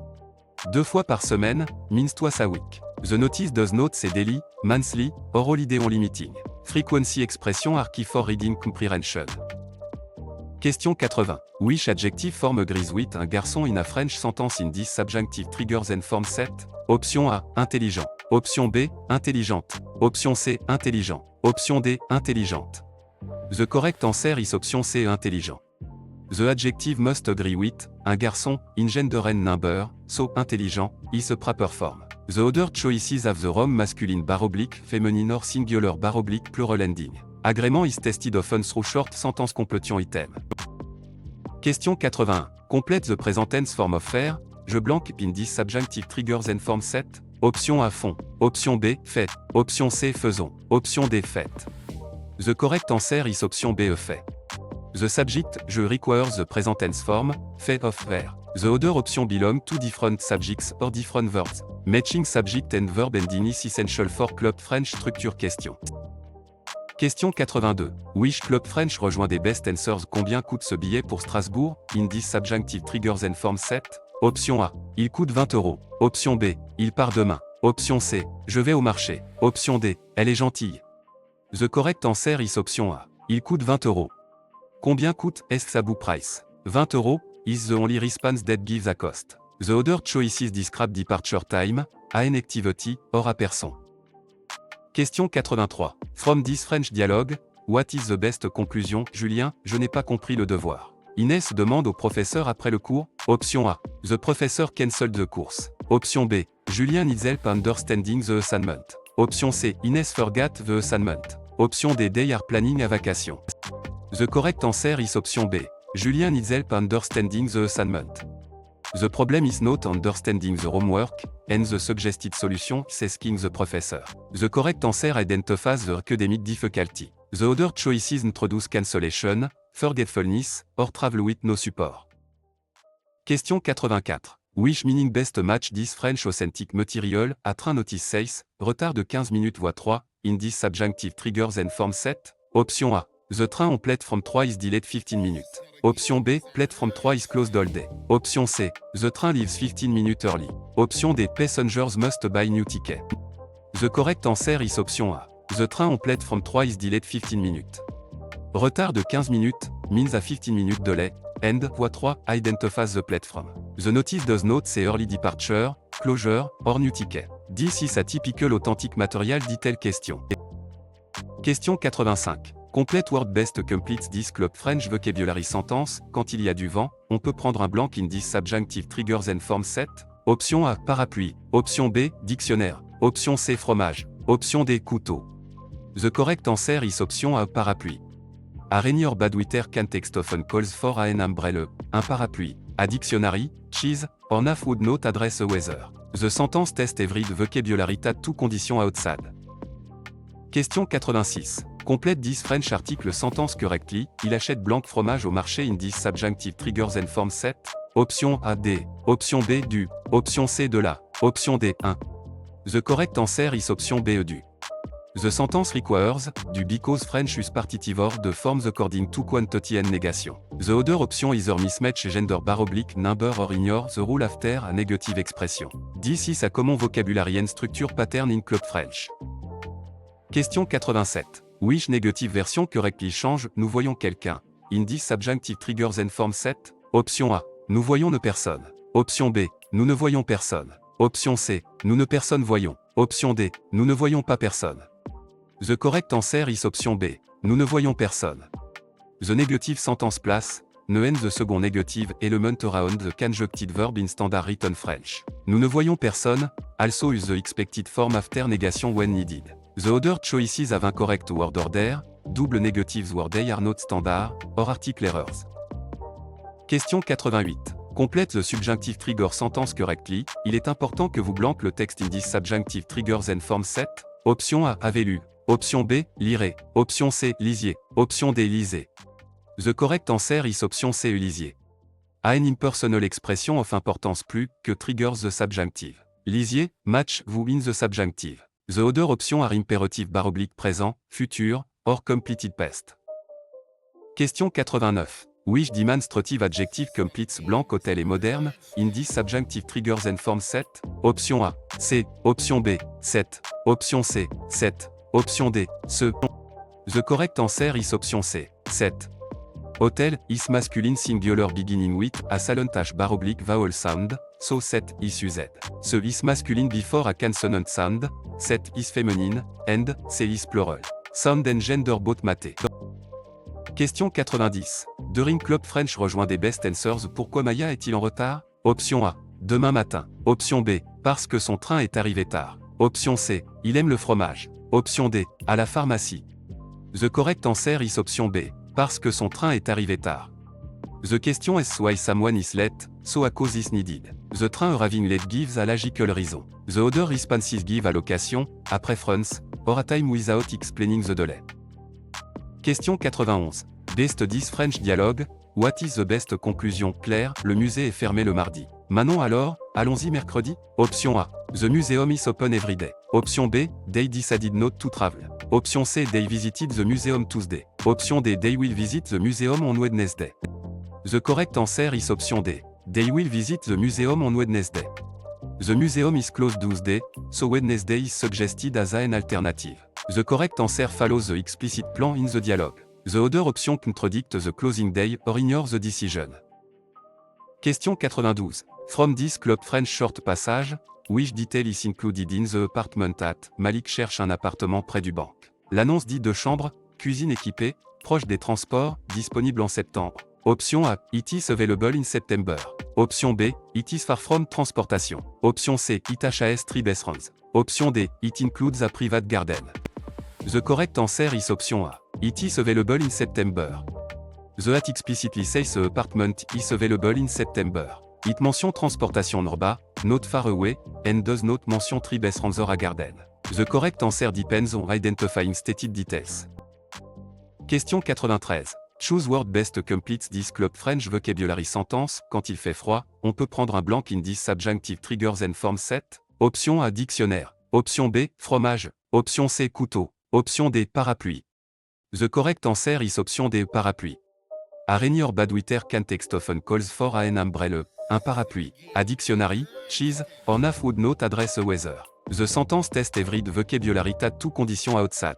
2 fois par semaine means twice a week. The notice does not say daily, monthly, or holiday only meeting. Frequency expression are key for reading comprehension. Question 80. Which adjective form agrees with un garçon in a French sentence in this subjunctive triggers and form set? Option A, intelligent. Option B, intelligente. Option C, intelligent. Option D, intelligente. The correct answer is option C, intelligent. The adjective must agree with, un garçon, in gender and number, so intelligent, is a proper form. The other choices have the wrong masculine feminine or singular plural ending. Agreement is tested often through short sentence completion item. Question 81. Complete the present tense form of faire. Je blank in this subjunctive triggers and form set. Option A, font. Option B, fait. Option C, faisons. Option D, faites. The correct answer is option B, fait. The subject, je requires the present tense form, fait of faire. The other option belong to different subjects or different verbs. Matching subject and verb ending is essential for Club French structure question. Question 82. Which Club French rejoint des best answers? Combien coûte ce billet pour Strasbourg? In this subjunctive triggers and form set. Option A, il coûte 20 €. Option B, il part demain. Option C, je vais au marché. Option D, elle est gentille. The correct answer is option A, il coûte 20 €. Combien coûte sa book price? 20 € is the only response that gives a cost. The other choices describe departure time, an activity, or a person. Question 83. From this French dialogue, what is the best conclusion? Julien, je n'ai pas compris le devoir. Inès demande au professeur après le cours. Option A, the professor cancelled the course. Option B, Julien needs help understanding the assignment. Option C, Inès forgot the assignment. Option D, they are planning a vacation. The correct answer is option B, Julien needs help understanding the assignment. The problem is not understanding the homework, and the suggested solution is asking the professor. The correct answer identifies the academic difficulty. The other choices introduce cancellation, forgetfulness, or travel with no support. Question 84. Which meaning best match this French authentic material? A train notice says, retard de 15 minutes voie 3, in this subjunctive triggers and form set. Option A, the train on platform 3 is delayed 15 minutes. Option B, platform 3 is closed all day. Option C, the train leaves 15 minutes early. Option D, passengers must buy new ticket. The correct answer is option A, the train on platform 3 is delayed 15 minutes. Retard de 15 minutes means a 15 minute delay, and voie 3 identifies the platform. The notice does not say early departure, closure, or new ticket. This is a typical authentic material detail question. Question 85. Complete word best completes this Club French vocabulary sentence. Quand il y a du vent, on peut prendre un blank in this subjunctive triggers and form set. Option A, parapluie. Option B, dictionnaire. Option C, fromage. Option D, couteau. The correct answer is option A, parapluie. A rainy or bad weather can text often calls for an umbrella, un parapluie. A dictionary, cheese, or naf would not address a weather. The sentence test every vocabulary at two conditions outside. Question 86. Complète this French article sentence correctly. Il achète blanc fromage au marché in this subjunctive triggers and form set. Option A, D. Option B, du. Option C, de la. Option D, 1. The correct answer is option B, du. The sentence requires, du because French is partitive de forms according to quantity and negation. The other option either mismatch gender number or ignore the rule after a negative expression. This is a common vocabulary and structure pattern in Club French. Question 87. Which negative version correctly change, nous voyons quelqu'un. In this subjunctive triggers and form set. Option A, nous voyons ne personne. Option B, nous ne voyons personne. Option C, nous ne personne voyons. Option D. Nous ne voyons pas personne. The correct answer is option B. Nous ne voyons personne. The negative sentence place, ne end the second negative element around the conjuncted verb in standard written French. Nous ne voyons personne, also use the expected form after negation when needed. The other choices have incorrect word order, double negatives word they are not standard, or article errors. Question 88. Complète the subjunctive trigger sentence correctly. Il est important que vous blanquez le texte in this subjunctive triggers and form set. Option A. Avez lu. Option B. Lirez. Option C. Lisiez. Option D. Lisez. The correct answer is option C. Lisiez. A an impersonal expression of importance plus que triggers the subjunctive. Lisiez, match vous in the subjunctive. The other option are imperative / présent, futur, or completed past. Question 89. Which demonstrative adjective completes blank hotel et moderne, in this subjunctive triggers and form set? Option A, C. Option B, set. Option C, set. Option D, ce. The correct answer is option C, set. Hotel is masculine singular beginning with a silent h / vowel sound, so set is used. Ce is masculine before a consonant sound, set is feminine, and C is plural. Sound and gender both maté. Question 90. During Club French rejoint des best answers. Pourquoi Maya est-il en retard? Option A. Demain matin. Option B. Parce que son train est arrivé tard. Option C. Il aime le fromage. Option D. À la pharmacie. The correct answer is option B. Parce que son train est arrivé tard. The question is why someone is late, so a cause is needed. The train arriving late gives a logical reason. The other responses give a location, a preference, or a time without explaining the delay. Question 91. Best 10 French dialogue. What is the best conclusion? Claire, le musée est fermé le mardi. Manon alors, allons-y mercredi? Option A. The museum is open every day. Option B. They decided not to travel. Option C. They visited the museum Tuesday. Option D. They will visit the museum on Wednesday. The correct answer is option D. They will visit the museum on Wednesday. The museum is closed Tuesday, so Wednesday is suggested as an alternative. The correct answer follows the explicit plan in the dialogue. The other option contradict the closing day or ignore the decision. Question 92. From this Club French short passage, which detail is included in the apartment at? Malik cherche un appartement près du banque. L'annonce dit 2 chambres, cuisine équipée, proche des transports, disponible en septembre. Option A. It is available in September. Option B. It is far from transportation. Option C. It has 3 bedrooms. Option D. It includes a private garden. The correct answer is option A. It is available in September. The at explicitly says the apartment is available in September. It mention transportation norba, not far away, and does not mention 3 bedrooms or a garden. The correct answer depends on identifying stated details. Question 93. Choose word best completes this Club French vocabulary sentence. Quand il fait froid, on peut prendre un blanc in this subjunctive triggers and form set. Option A. Dictionnaire. Option B. Fromage. Option C. Couteau. Option D. Parapluie. The correct answer is option D. Parapluie. A rainy or bad weather can text often calls for an umbrella, un parapluie. A dictionary, cheese, or naf would not address the weather. The sentence test every vocabulary at tout condition outside.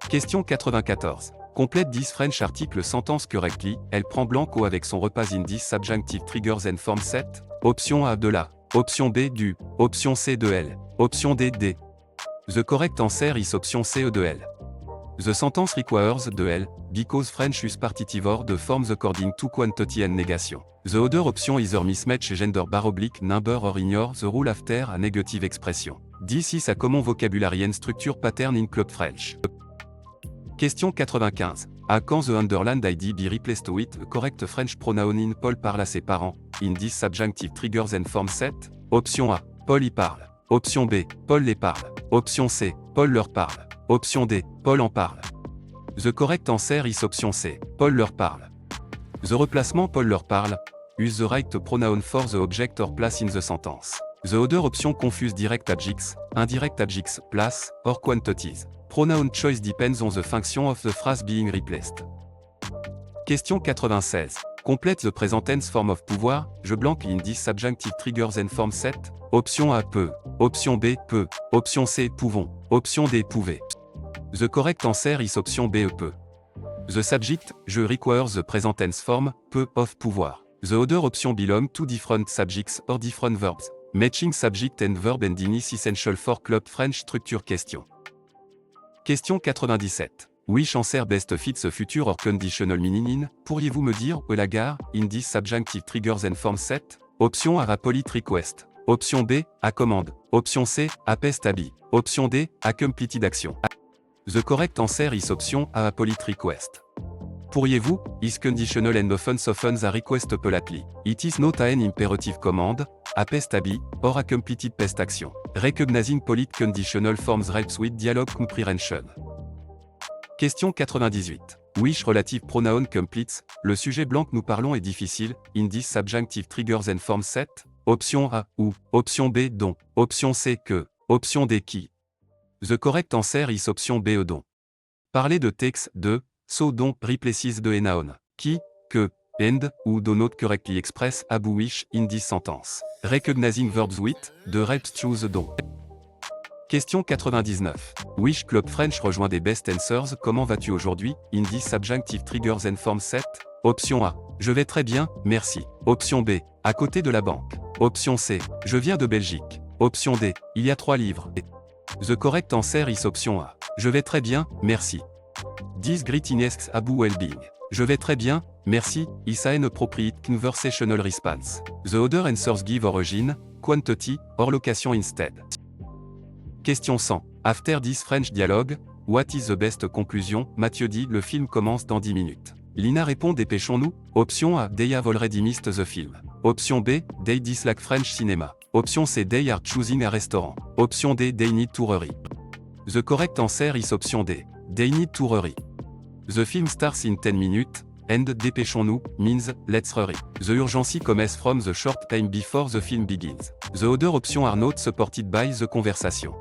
Question 94. Complète this French article sentence correctly. Elle prend blanco avec son repas in this subjunctive triggers and form set. Option A. De la. Option B. Du. Option C. De elle. Option D. Des. The correct answer is option C. De elle. The sentence requires de elle, because French use partitive or the forms according to quantity and negation. The other option either mismatch gender / number or ignore the rule after a negative expression. This is a common vocabulary and structure pattern in Club French. Question 95. À quand the underlined ID be replaced with a correct French pronoun in Paul parle à ses parents, in this subjunctive triggers and form set? Option A. Paul y parle. Option B. Paul les parle. Option C. Paul leur parle. Option D. Paul en parle. The correct answer is option C. Paul leur parle. The replacement Paul leur parle. Use the right pronoun for the object or place in the sentence. The other option confuse direct adjectives, indirect adjectives, place, or quantities. Pronoun choice depends on the function of the phrase being replaced. Question 96. Complète the present tense form of pouvoir. Je blanque in this subjunctive triggers and form set. Option A. Peut. Option B. Peut. Option C. Pouvons. Option D. Pouvez. The correct answer is option B. Peut. The subject, je requires the present tense form, peut, of pouvoir. The other option belong to different subjects or different verbs. Matching subject and verb and is essential for club French structure question. Question 97. Which answer best fits a future or conditional meaning in? Pourriez-vous me dire où est la gare? In this subjunctive triggers and form set? Option A, polite request. Option B, a commande. Option C, a pest abi. Option D, a completed action. The correct answer is option A, polite request. Pourriez-vous, is conditional and often softens a request politely. It is not an imperative command, a pest abi, or a completed pest action. Recognizing polite conditional forms helps with dialogue comprehension. Question 98. Which relative pronoun completes? Le sujet blanc que nous parlons est difficile. In this subjunctive triggers and form set? Option A, ou. Option B, dont. Option C, que. Option D, qui. The correct answer is option B, dont. Parler de takes, de, so dont, replaces de noun. Qui, que, and, ou do not correctly express abu wish in this sentence. Recognizing verbs with, de helps choose dont. Question 99. Which club French rejoint des best answers? Comment vas-tu aujourd'hui? In this subjunctive triggers and form set? Option A. Je vais très bien, merci. Option B. À côté de la banque. Option C. Je viens de Belgique. Option D. Il y a 3 livres. The correct answer is option A. Je vais très bien, merci. This greeting asks about well-being. Je vais très bien, merci, is an appropriate conversational response. The other answers give origin, quantity, or location instead. Question 100. After this French dialogue, what is the best conclusion? Mathieu dit, le film commence dans 10 minutes. Lina répond, dépêchons-nous. Option A, they have already missed the film. Option B, they dislike French cinema. Option C, they are choosing a restaurant. Option D, they need to hurry. The correct answer is option D, they need to hurry. The film starts in 10 minutes, and dépêchons-nous means let's hurry. The urgency comes from the short time before the film begins. The other options are not supported by the conversation.